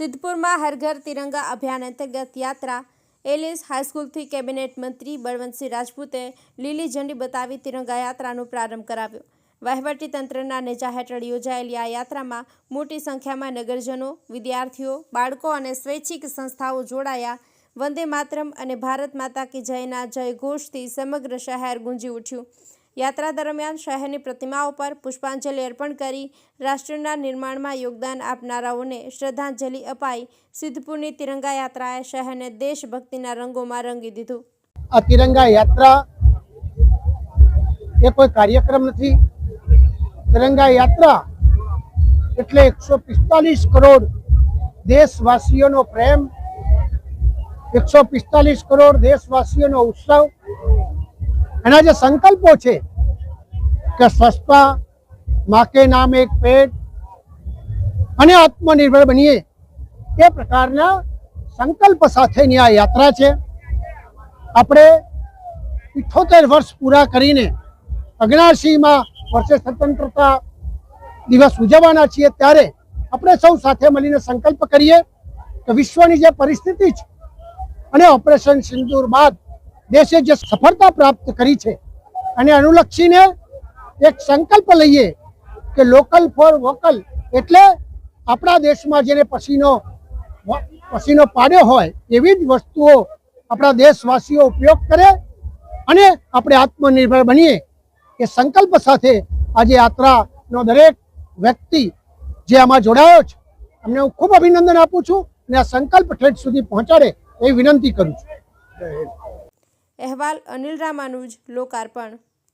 सिद्धपुर में हर घर तिरंगा अभियान अंतर्गत यात्रा एलिस हाईस्कूल थी केबिनेट मंत्री बळवंतसिंह राजपूते लीली झंडी बतावी तिरंगा यात्रानो प्रारंभ कराव्यो। वहीवटी तंत्रना नेजा हेठळ योजायेली आ यात्रामां मोटी संख्यामां नगरजनों, विद्यार्थीओ, बाळको अने स्वैच्छिक संस्थाओ जोड़ाया। वंदे मातरम अने भारत माता की जयना जयघोषथी समग्र शहर गूंजी उठ्युं। यात्रा दरमियान शहरनी प्रतिमाओं पर पुष्पांजलि अर्पण करी राष्ट्रना निर्माणमां योगदान आपनाराओने श्रद्धांजलि अपाई। सिद्धपुरनी तिरंगा यात्राए शहरने देशभक्तिना रंगोमां रंगी दीधुं। आ तिरंगा यात्रा ए कोई कार्यक्रम नहीं। तिरंगा यात्रा एटले 145 करोड़ देशवासीओनो प्रेम, 145 करोड़ देशवासीओनो उत्सव। एना जे संकल्पो छे के स्वच्छता, माँ के नाम एक पेड़ अने आत्मनिर्भर बनीए, ए प्रकारना संकल्प साथेनी आ यात्रा छे। आपणे 78 वर्ष पूरा करीने 79मा वर्षे स्वतंत्रता दिवस उजववाना छीए, त्यारे આપણે સૌ સાથે મળીને સંકલ્પ કરીએ કે વિશ્વની જે પરિસ્થિતિ છે અને ઓપરેશન સિંદૂર બાદ દેશે જે સફળતા પ્રાપ્ત કરી છે અને અનુલક્ષીને એક સંકલ્પ લઈએ કે લોકલ ફોર વોકલ, એટલે આપણા દેશમાં જેને પસીનો પાડ્યો હોય એવી જ વસ્તુઓ આપણા દેશવાસીઓ ઉપયોગ કરે અને આપણે આત્મનિર્ભર બનીએ એ સંકલ્પ સાથે આજે યાત્રાનો દરેક વ્યક્તિ જે આમાં જોડાયો છે અમને હું ખૂબ અભિનંદન આપું છું અને આ સંકલ્પ ઠેઠ સુધી પહોંચાડે એવી વિનંતી કરું છું। અહેવાલ અનિલ રામાનુજ, લોકાર્પણ।